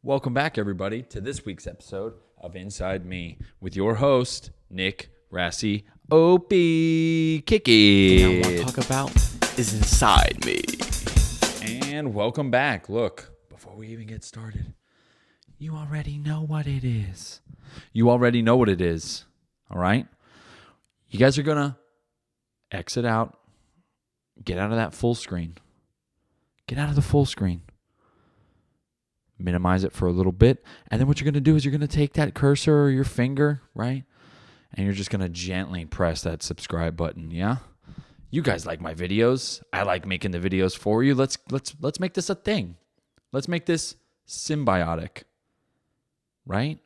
Welcome back, everybody, to this week's episode of Inside Me with your host, Nick Racioppi. Kick it. What I want to talk about is inside me. And welcome back. Look, before we even get started, you already know what it is. You already know what it is, all right? You guys are going to exit out, get out of that full screen. Get out of the full screen. Minimize it for a little bit. And then what you're going to do is you're going to take that cursor or your finger, right? And you're just going to gently press that subscribe button, yeah? You guys like my videos. I like making the videos for you. Let's make this a thing. Let's make this symbiotic, right?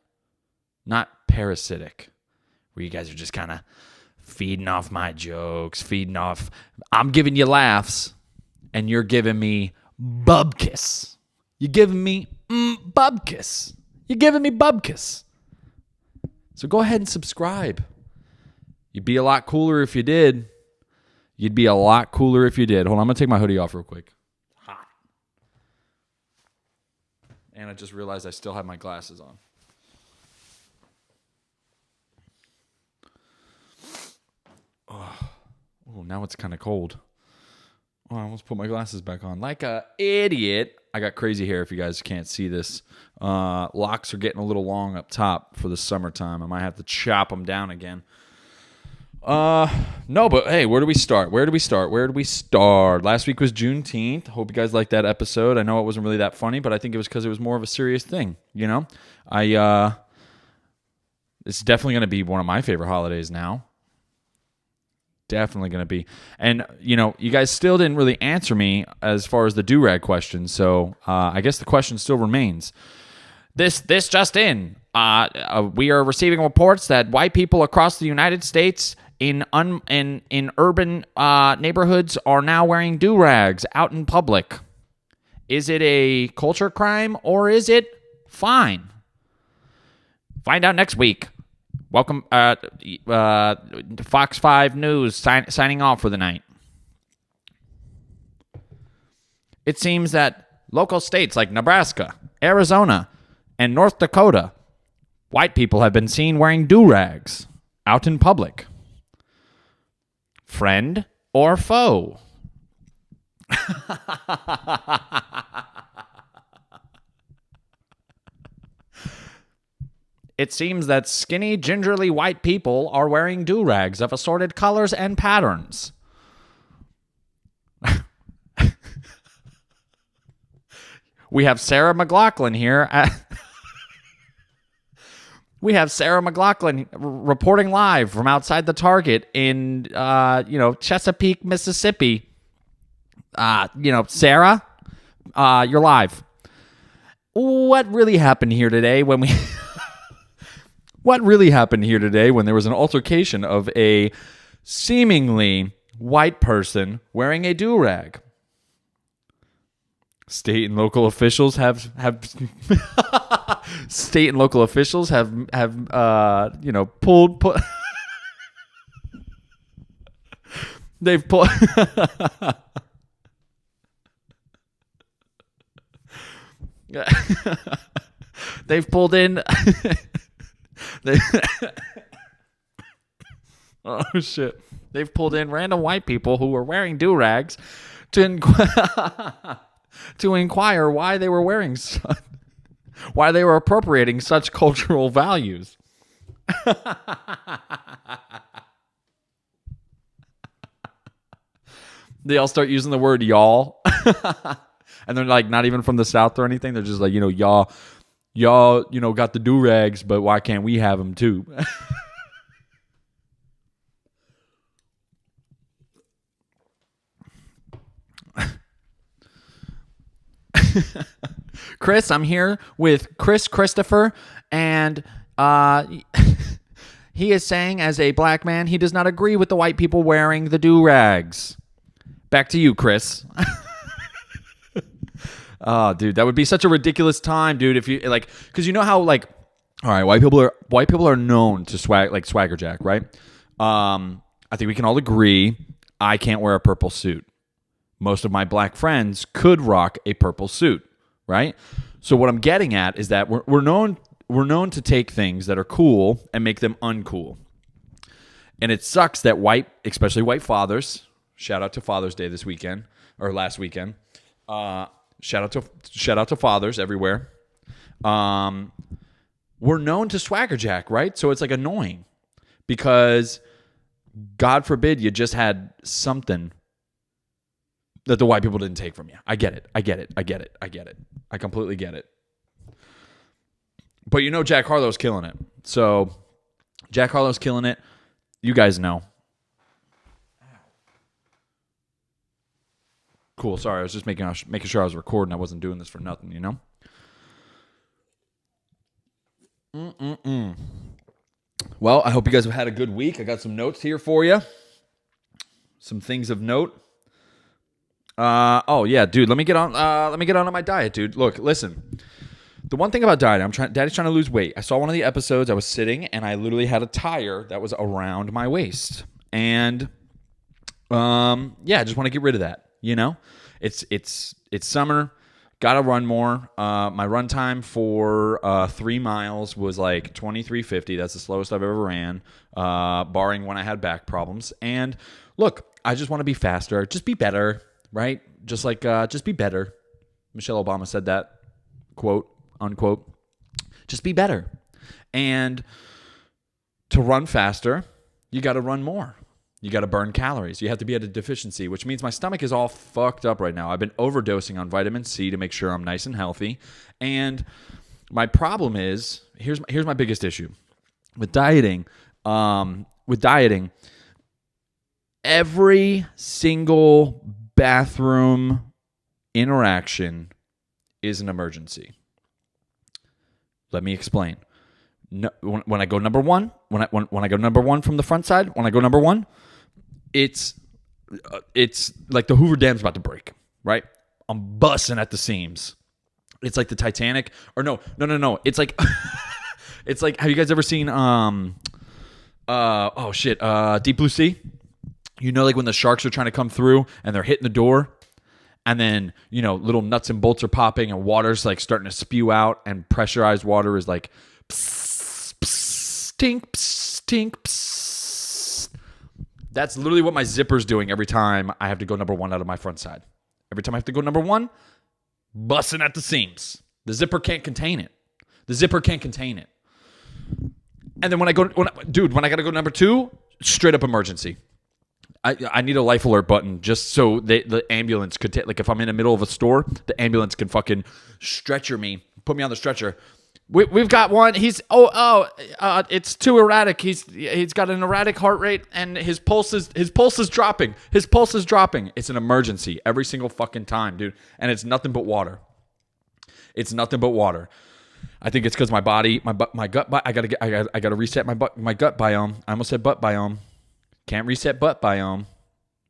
Not parasitic, where you guys are just kind of feeding off my jokes, feeding off. I'm giving you laughs, and you're giving me bubkiss. You're giving me bubkiss. You're giving me bubkiss. So go ahead and subscribe. You'd be a lot cooler if you did. You'd be a lot cooler if you did. Hold on, I'm going to take my hoodie off real quick. Hot. And I just realized I still have my glasses on. Oh, now it's kind of cold. Oh, I almost put my glasses back on. Like a idiot. I got crazy hair if you guys can't see this. Locks are getting a little long up top for the summertime. I might have to chop them down again. No, but hey, where do we start? Where do we start? Last week was Juneteenth. Hope you guys liked that episode. I know it wasn't really that funny, but I think it was because it was more of a serious thing, you know? It's definitely going to be one of my favorite holidays now. Definitely going to be. And, you know, you guys still didn't really answer me as far as the Durag question, so I guess the question still remains. This just in. We are receiving reports that white people across the United States in urban neighborhoods are now wearing Durags out in public. Is it a culture crime or is it fine? Find out next week. Welcome, Fox 5 News signing off for the night. It seems that local states like Nebraska, Arizona, and North Dakota, white people have been seen wearing Durags out in public. Friend or foe? It seems that skinny, gingerly white people are wearing Durags of assorted colors and patterns. We have Sarah McLaughlin here. We have Sarah McLaughlin reporting live from outside the Target in, Chesapeake, Mississippi. Sarah, you're live. What really happened here today when there was an altercation of a seemingly white person wearing a durag? State and local officials have pulled they've pulled they've pulled in oh shit! They've pulled in random white people who were wearing durags to inquire why they were why they were appropriating such cultural values. They all start using the word y'all, and they're like not even from the South or anything. They're just like, y'all, got the durags, but why can't we have them too? Chris, I'm here with Christopher, and he is saying, as a black man, he does not agree with the white people wearing the durags. Back to you, Chris. Oh, dude, that would be such a ridiculous time, dude. If you because you know how all right, white people are known to swagger jack, right? I think we can all agree I can't wear a purple suit. Most of my black friends could rock a purple suit, right? So what I'm getting at is that we're known to take things that are cool and make them uncool. And it sucks that especially white fathers, shout out to Father's Day this weekend or last weekend. Shout out to fathers everywhere. We're known to swagger jack, right? So it's like annoying because God forbid you just had something that the white people didn't take from you. I get it. I completely get it. But Jack Harlow's killing it. So Jack Harlow's killing it. You guys know. Cool. Sorry, I was just making sure I was recording. I wasn't doing this for nothing, Well, I hope you guys have had a good week. I got some notes here for you. Some things of note. Oh yeah, dude. Let me get on to my diet, dude. Look, listen. The one thing about diet, Daddy's trying to lose weight. I saw one of the episodes. I was sitting and I literally had a tire that was around my waist, and I just want to get rid of that. It's summer. Gotta run more. My run time for 3 miles was like 23:50. That's the slowest I've ever ran, barring when I had back problems. And look, I just want to be faster. Just be better, right? Just be better. Michelle Obama said that, quote, unquote. Just be better. And to run faster, you got to run more. You got to burn calories. You have to be at a deficiency, which means my stomach is all fucked up right now. I've been overdosing on vitamin C to make sure I'm nice and healthy. And my problem is, here's my biggest issue. With dieting, every single bathroom interaction is an emergency. Let me explain. No, when I go number one, when I go number one from the front side, when I go number one, it's like the Hoover Dam's about to break, right? I'm busting at the seams. It's like the Titanic, or no. It's like, it's like, have you guys ever seen Deep Blue Sea? Like when the sharks are trying to come through and they're hitting the door, and then little nuts and bolts are popping and water's like starting to spew out, and pressurized water is like psst, psst, tink, psst, tink, psst. That's literally what my zipper's doing every time I have to go number one out of my front side. Every time I have to go number one, busting at the seams. The zipper can't contain it. And then when I got to go number two, straight up emergency. I need a life alert button just so the ambulance could take, like if I'm in the middle of a store, the ambulance can fucking stretcher me, put me on the stretcher. We've got one. It's too erratic. He's got an erratic heart rate and his pulse is dropping. It's an emergency every single fucking time, dude. And it's nothing but water. I think it's because my body, my gut, I gotta reset my gut biome. I almost said butt biome. Can't reset butt biome,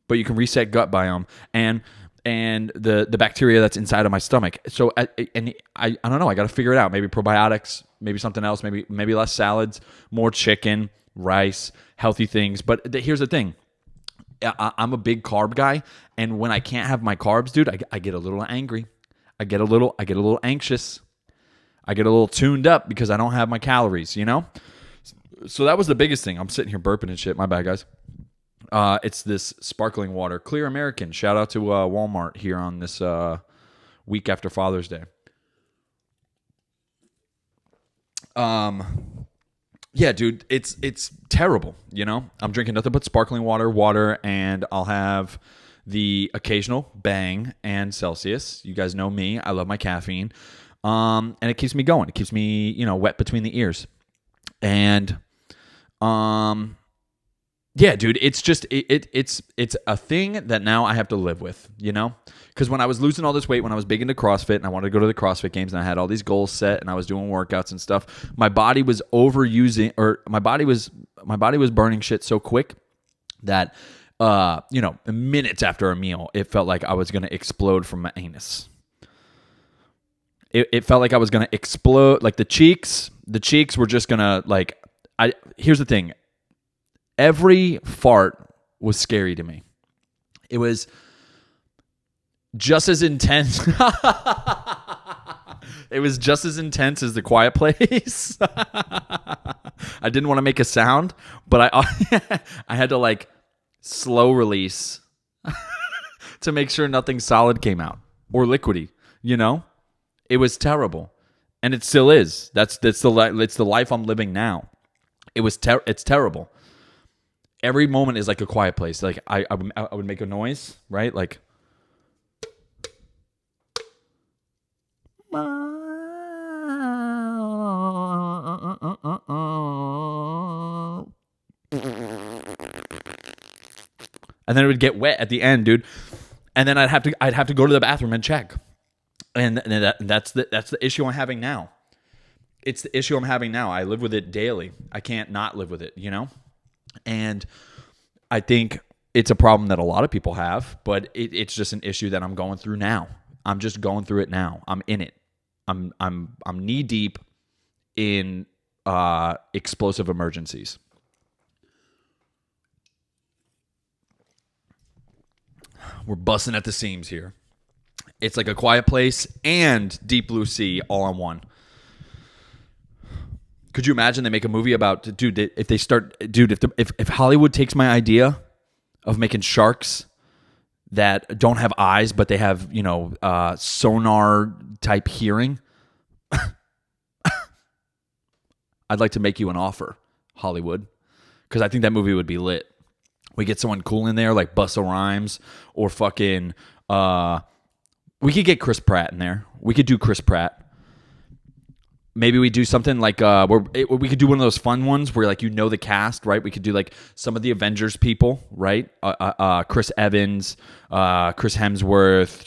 but you can reset gut biome and the bacteria that's inside of my stomach. So I don't know. I got to figure it out. Maybe probiotics, maybe something else, maybe less salads, more chicken, rice, healthy things. But here's the thing. I'm a big carb guy, and when I can't have my carbs, dude, I get a little angry. I get a little anxious. I get a little tuned up because I don't have my calories, So that was the biggest thing. I'm sitting here burping and shit. My bad, guys. It's this sparkling water, Clear American. Shout out to Walmart here on this week after Father's Day. Yeah, dude, it's terrible. I'm drinking nothing but sparkling water, and I'll have the occasional Bang and Celsius. You guys know me. I love my caffeine. And it keeps me going. It keeps me, wet between the ears. And yeah, dude, it's just it's a thing that now I have to live with, because when I was losing all this weight, when I was big into CrossFit and I wanted to go to the CrossFit games and I had all these goals set and I was doing workouts and stuff, my body was my body was burning shit so quick that minutes after a meal, it felt like I was going to explode from my anus. It felt like I was going to explode, like the cheeks were just going to here's the thing. Every fart was scary to me. It was just as intense. It was just as intense as The Quiet Place. I didn't want to make a sound, but I had to like slow release to make sure nothing solid came out or liquidy. You know, it was terrible, and it still is. It's the life I'm living now. It's terrible. Every moment is like A Quiet Place. Like I would make a noise, right? Like. And then it would get wet at the end, dude. And then I'd have to go to the bathroom and check. And that's the issue I'm having now. It's the issue I'm having now. I live with it daily. I can't not live with it, you know? And I think it's a problem that a lot of people have, but it's just an issue that I'm going through now. I'm just going through it now. I'm in it. I'm knee deep in explosive emergencies. We're busting at the seams here. It's like A Quiet Place and Deep Blue Sea all on one. Could you imagine they make a movie about, dude, if Hollywood takes my idea of making sharks that don't have eyes, but they have, sonar type hearing, I'd like to make you an offer, Hollywood, because I think that movie would be lit. We get someone cool in there like Busta Rhymes or fucking, we could get Chris Pratt in there. We could do Chris Pratt. Maybe we do something like we could do one of those fun ones where like the cast, right? We could do like some of the Avengers people, right? Chris Evans, Chris Hemsworth,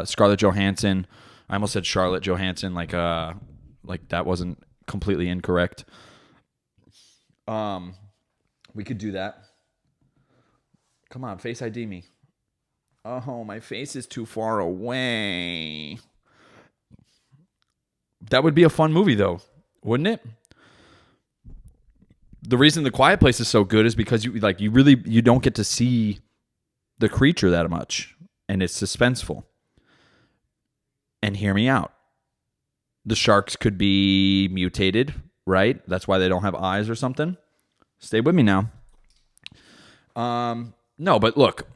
Scarlett Johansson. I almost said Charlotte Johansson, like that wasn't completely incorrect. We could do that. Come on, Face ID me. Oh, my face is too far away. That would be a fun movie, though, wouldn't it? The reason The Quiet Place is so good is because you don't get to see the creature that much, and it's suspenseful. And hear me out. The sharks could be mutated, right? That's why they don't have eyes or something. Stay with me now. No, but look,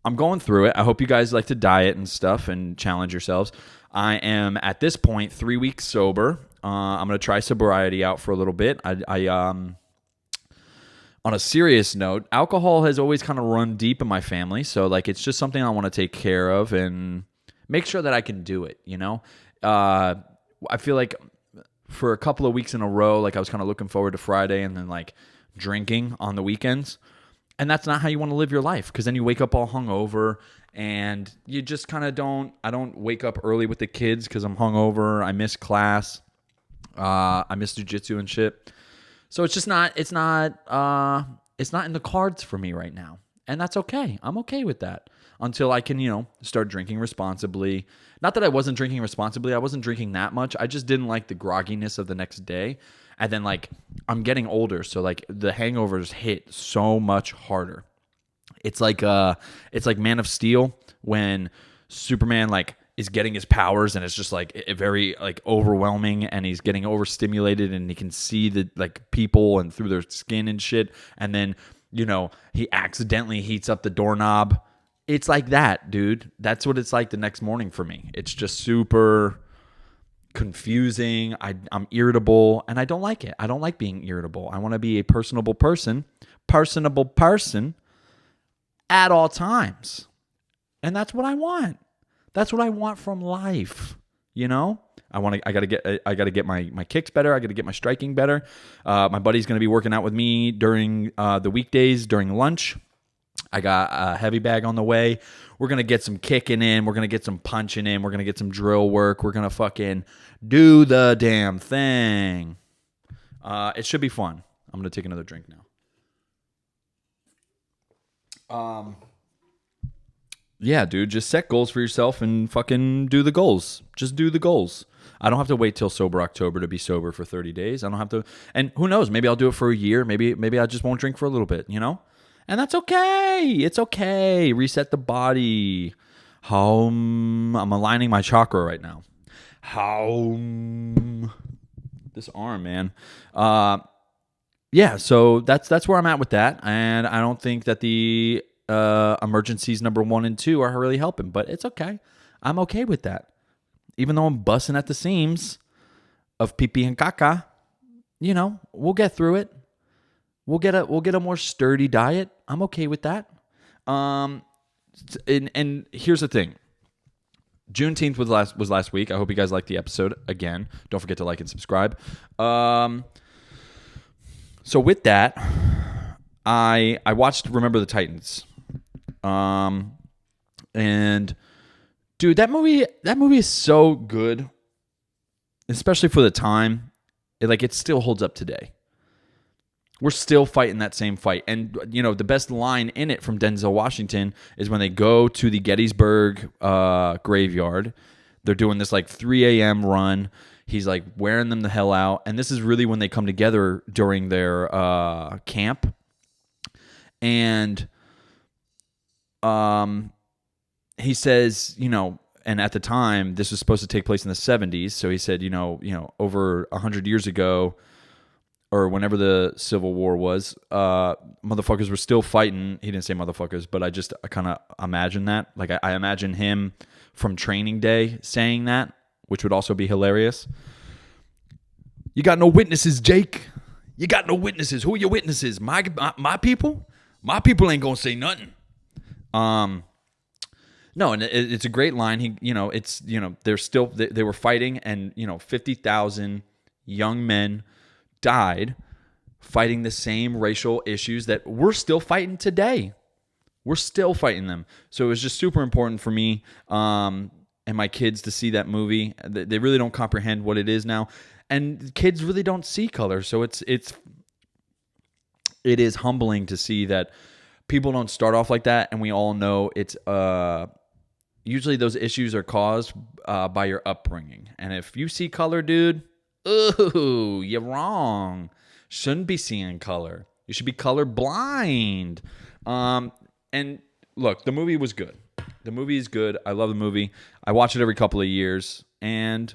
I'm going through it. I hope you guys like to diet and stuff and challenge yourselves. I am at this point 3 weeks sober. I'm going to try sobriety out for a little bit. I on a serious note, alcohol has always kind of run deep in my family. So like, it's just something I want to take care of and make sure that I can do it. I feel like for a couple of weeks in a row, like I was kind of looking forward to Friday and then like drinking on the weekends. And that's not how you want to live your life, because then you wake up all hungover and you just kind of I don't wake up early with the kids because I'm hungover. I miss class. I miss jujitsu and shit. So it's just not in the cards for me right now. And that's okay. I'm okay with that until I can, start drinking responsibly. Not that I wasn't drinking responsibly. I wasn't drinking that much. I just didn't like the grogginess of the next day. And then like I'm getting older, so like the hangovers hit so much harder. It's like Man of Steel when Superman like is getting his powers and it's just like very like overwhelming, and he's getting overstimulated and he can see the like people and through their skin and shit, and then he accidentally heats up the doorknob. It's like that, dude. That's what it's like the next morning for me. It's just super confusing. I'm irritable, and I don't like it. I don't like being irritable. I want to be a personable person at all times. And that's what I want. That's what I want from life. I gotta get my kicks better. I gotta get my striking better. My buddy's gonna be working out with me during the weekdays during lunch. I got a heavy bag on the way. We're going to get some kicking in. We're going to get some punching in. We're going to get some drill work. We're going to fucking do the damn thing. It should be fun. I'm going to take another drink now. Yeah, dude, just set goals for yourself and fucking do the goals. Just do the goals. I don't have to wait till Sober October to be sober for 30 days. I don't have to. And who knows? Maybe I'll do it for a year. Maybe I just won't drink for a little bit, And that's okay. It's okay. Reset the body. I'm aligning my chakra right now. How this arm, man. Yeah, so that's where I'm at with that, and I don't think that the emergencies number 1 and 2 are really helping, but it's okay. I'm okay with that, even though I'm busting at the seams of pee and caca. We'll get through it. We'll get a more sturdy diet. I'm okay with that. And here's the thing. Juneteenth was last week. I hope you guys liked the episode. Again, don't forget to like and subscribe. So with that, I watched Remember the Titans. And dude, that movie is so good, especially for the time. It still holds up today. We're still fighting that same fight. And, the best line in it from Denzel Washington is when they go to the Gettysburg graveyard. They're doing this 3 a.m. run. He's wearing them the hell out. And this is really when they come together during their camp. And he says, and at the time, this was supposed to take place in the 70s. So he said, over 100 years ago, or whenever the Civil War was, motherfuckers were still fighting. He didn't say motherfuckers, but I kind of imagine that. I imagine him from Training Day saying that, which would also be hilarious. You got no witnesses, Jake. You got no witnesses. Who are your witnesses? My people? My people ain't gonna say nothing. No, and it's a great line. They're still they were fighting, and 50,000 young men died fighting the same racial issues that we're still fighting today. We're still fighting them. So it was just super important for me and my kids to see that movie. They really don't comprehend what it is now, and kids really don't see color. So it is humbling to see that people don't start off like that, and we all know it's usually those issues are caused by your upbringing. And if you see color, dude, ooh, you're wrong. Shouldn't be seeing color. You should be color blind. And look, the movie was good. The movie is good. I love the movie. I watch it every couple of years, and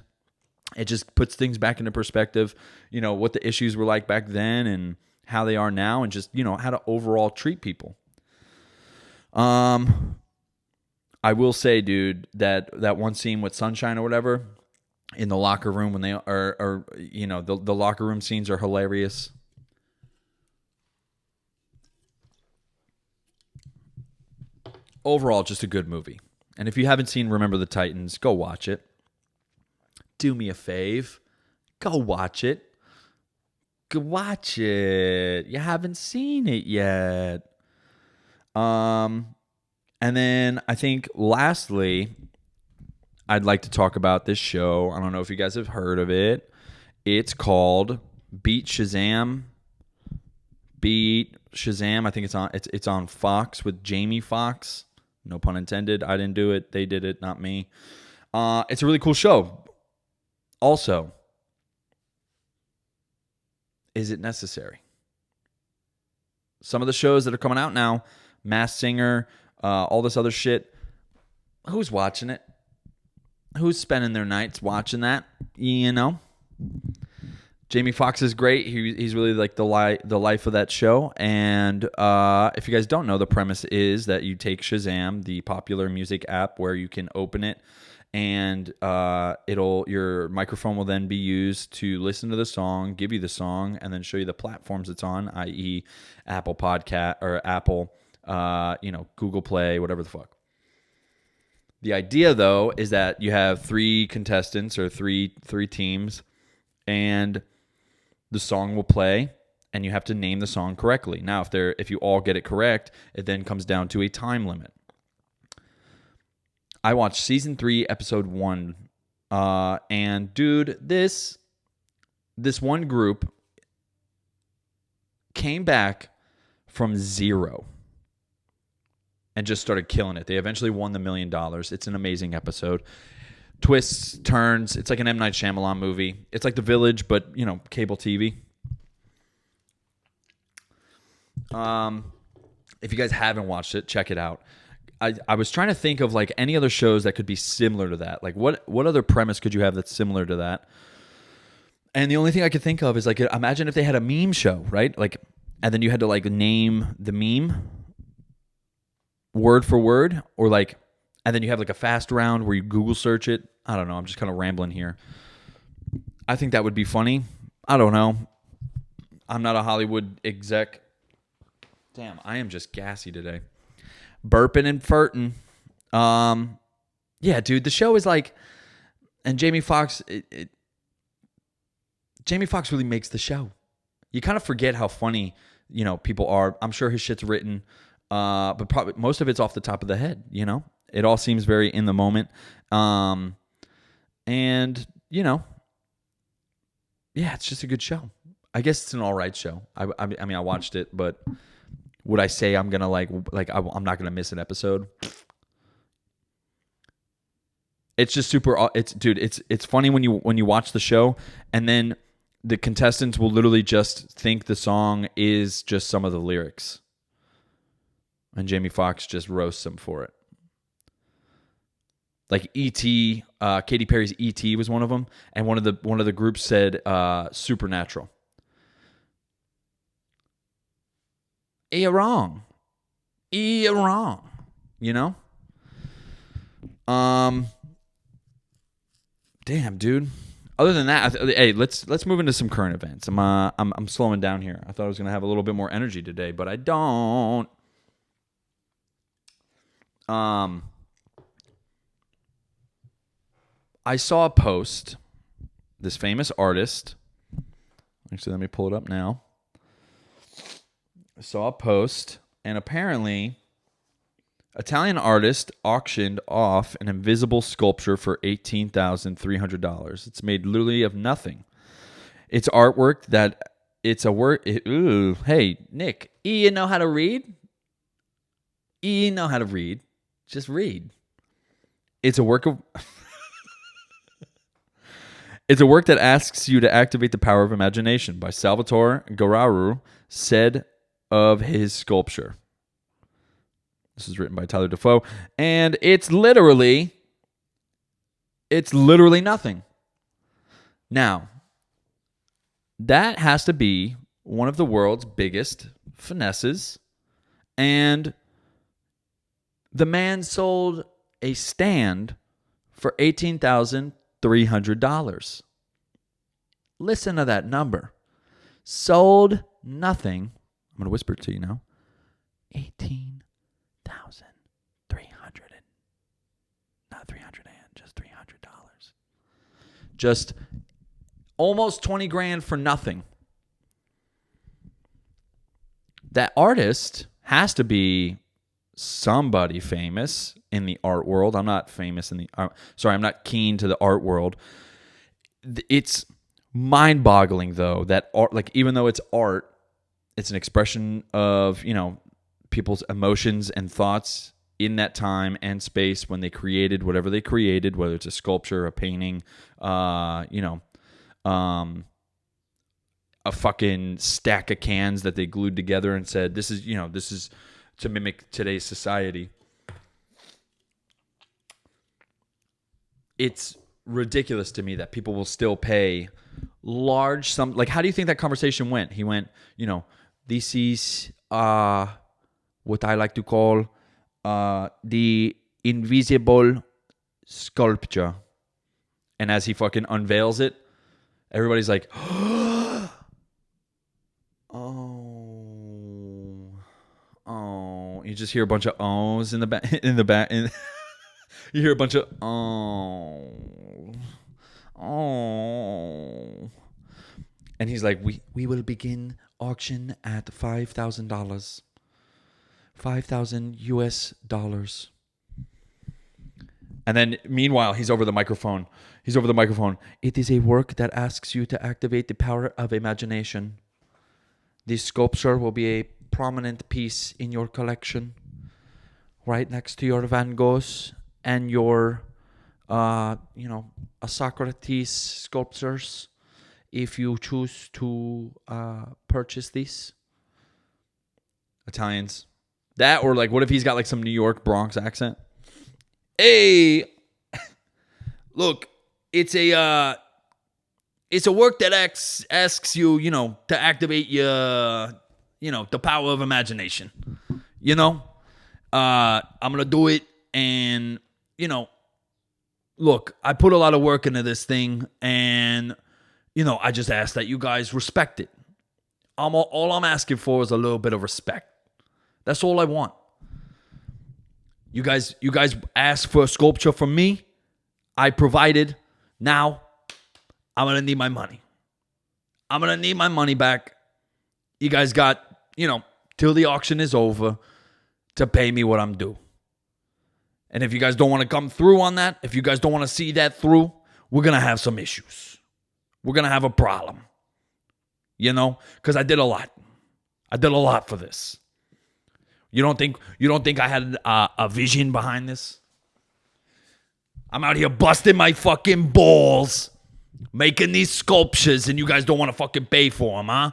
it just puts things back into perspective. What the issues were like back then and how they are now, and just how to overall treat people. I will say, dude, that one scene with Sunshine or whatever in the locker room when they are the locker room scenes are hilarious. Overall, just a good movie. And if you haven't seen Remember the Titans, go watch it. Do me a fave. Go watch it. Go watch it. You haven't seen it yet. And then I think lastly, I'd like to talk about this show. I don't know if you guys have heard of it. It's called Beat Shazam. Beat Shazam. I think it's on Fox with Jamie Foxx. No pun intended. I didn't do it. They did it, not me. It's a really cool show. Also, is it necessary? Some of the shows that are coming out now, Masked Singer, all this other shit, who's watching it? Who's spending their nights watching that? Jamie Foxx is great. He's really the life of that show. And if you guys don't know, the premise is that you take Shazam, the popular music app, where you can open it, and your microphone will then be used to listen to the song, give you the song, and then show you the platforms it's on, i.e., Apple Podcast or Apple, Google Play, whatever the fuck. The idea, though, is that you have 3 contestants or three teams, and the song will play, and you have to name the song correctly. Now, if you all get it correct, it then comes down to a time limit. I watched season 3, episode 1, and dude, this one group came back from 0 and just started killing it. They eventually won the $1 million. It's an amazing episode. Twists, turns. It's like an M. Night Shyamalan movie. It's like The Village, but, cable TV. If you guys haven't watched it, check it out. I was trying to think of like any other shows that could be similar to that. Like what other premise could you have that's similar to that? And the only thing I could think of is like, imagine if they had a meme show, right? Like, and then you had to like name the meme word for word, or like, and then you have like a fast round where you Google search it. I don't know. I'm just kind of rambling here. I think that would be funny. I don't know. I'm not a Hollywood exec. Damn, I am just gassy today. Burping and farting. Yeah, dude, the show is like, and Jamie Foxx, Jamie Foxx really makes the show. You kind of forget how funny, people are. I'm sure his shit's written, but probably most of it's off the top of the head, It all seems very in the moment. And, yeah, it's just a good show. I guess it's an all right show. I mean, I watched it, but would I say I'm going to I'm not going to miss an episode? It's just super, it's funny when you watch the show, and then the contestants will literally just think the song is just some of the lyrics. And Jamie Foxx just roasts them for it. Like E.T., Katy Perry's E.T. was one of them, and one of the groups said Supernatural. You're wrong. You're wrong. Damn, dude. Other than that, hey, let's move into some current events. I'm slowing down here. I thought I was gonna have a little bit more energy today, but I don't. I saw a post. This famous artist. Actually, let me pull it up now. I saw a post, and apparently, Italian artist auctioned off an invisible sculpture for $18,300. It's made literally of nothing. It's artwork that it's a work. Hey, Nick, you know how to read? You know how to read? Just read. It's a work of. It's a work that asks you to activate the power of imagination by Salvatore Gararu, said of his sculpture. This is written by Tyler Defoe, and it's literally nothing. Now, that has to be one of the world's biggest finesses, and the man sold a stand for $18,300. Listen to that number. Sold nothing. I'm going to whisper it to you now. $18,300. Not 300 and just $300. Just almost 20 grand for nothing. That artist has to be somebody famous in the art world. I'm not famous in the art. Sorry, I'm not keen to the art world. It's mind-boggling though that art, like even though it's art, it's an expression of, people's emotions and thoughts in that time and space when they created whatever they created, whether it's a sculpture, a painting, a fucking stack of cans that they glued together and said, this is to mimic today's society. It's ridiculous to me that people will still pay large sum. Like, how do you think that conversation went? He went, this is what I like to call the invisible sculpture. And as he fucking unveils it, everybody's like, oh. You just hear a bunch of ohs in the back. You hear a bunch of oh. And he's like, we will begin auction at $5,000. $5,000 US. And then meanwhile, he's over the microphone. It is a work that asks you to activate the power of imagination. This sculpture will be a prominent piece in your collection, right next to your Van Goghs and your, a Socrates sculptures, if you choose to purchase these. Italians That, or like, what if he's got like some New York Bronx accent? Hey, look, it's a work that asks you, to activate your, the power of imagination. I'm gonna do it, and look, I put a lot of work into this thing, and I just ask that you guys respect it. All I'm asking for is a little bit of respect. That's all I want. You guys asked for a sculpture from me. I provided. Now, I'm going to need my money. I'm going to need my money back. You guys got, till the auction is over to pay me what I'm due. And if you guys don't want to come through on that, if you guys don't want to see that through, we're going to have some issues. We're going to have a problem. Because I did a lot. I did a lot for this. You don't think I had a vision behind this? I'm out here busting my fucking balls, making these sculptures, and you guys don't want to fucking pay for them, huh?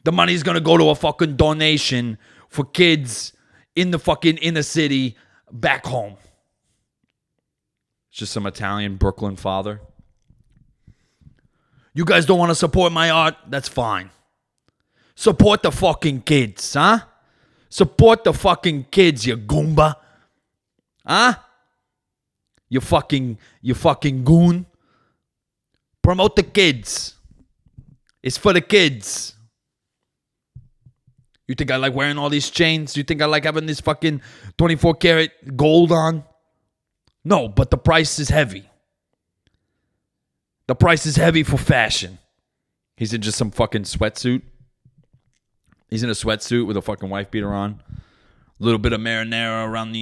The money's going to go to a fucking donation for kids in the fucking inner city back home. It's just some Italian Brooklyn father. You guys don't want to support my art? That's fine. Support the fucking kids, huh? Support the fucking kids, you goomba. Huh? You fucking goon. Promote the kids. It's for the kids. You think I like wearing all these chains? You think I like having this fucking 24 karat gold on? No, but the price is heavy. The price is heavy for fashion. He's in just some fucking sweatsuit. He's in a sweatsuit with a fucking wife beater on. A little bit of marinara around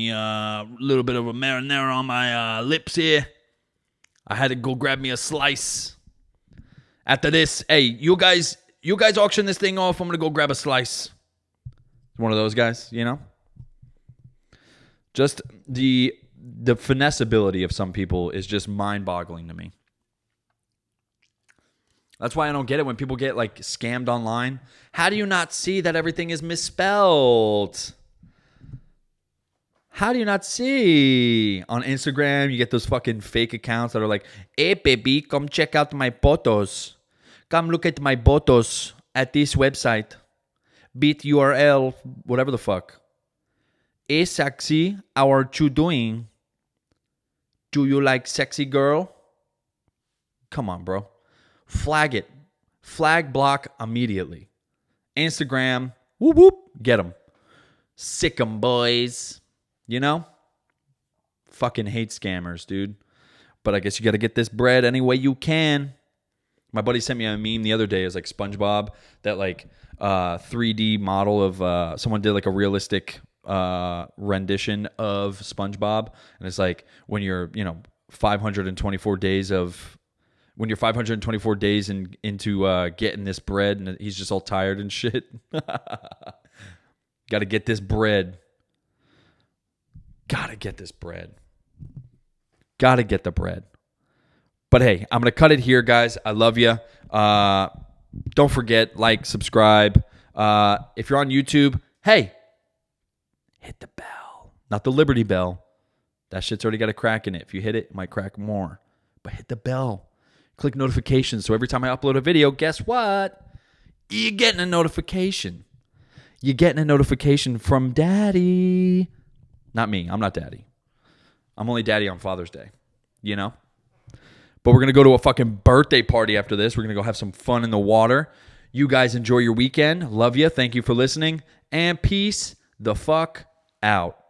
little bit of a marinara on my lips here. I had to go grab me a slice. After this, hey, you guys auction this thing off. I'm gonna go grab a slice. One of those guys, Just the finesse-ability of some people is just mind-boggling to me. That's why I don't get it when people get like scammed online. How do you not see that everything is misspelled? How do you not see? On Instagram, you get those fucking fake accounts that are like, hey, baby, come check out my photos. Come look at my photos at this website. Beat URL, whatever the fuck. Hey, sexy, how are you doing? Do you like sexy girl? Come on, bro. Flag it. Flag block immediately. Instagram, whoop whoop, get them. Sick 'em, boys. Fucking hate scammers, dude. But I guess you got to get this bread any way you can. My buddy sent me a meme the other day. It was like SpongeBob, that like 3D model of someone did like a realistic rendition of SpongeBob, and it's like when you're 524 days into getting this bread, and he's just all tired and shit. Got to get this bread. Got to get this bread. Got to get the bread. But hey, I'm going to cut it here, guys. I love you. Don't forget, like, subscribe. If you're on YouTube, hey, hit the bell. Not the Liberty Bell. That shit's already got a crack in it. If you hit it, it might crack more. But hit the bell. Click notifications. So every time I upload a video, guess what? You're getting a notification. You're getting a notification from Daddy. Not me. I'm not Daddy. I'm only Daddy on Father's Day. But we're going to go to a fucking birthday party after this. We're going to go have some fun in the water. You guys enjoy your weekend. Love you. Thank you for listening. And peace the fuck out.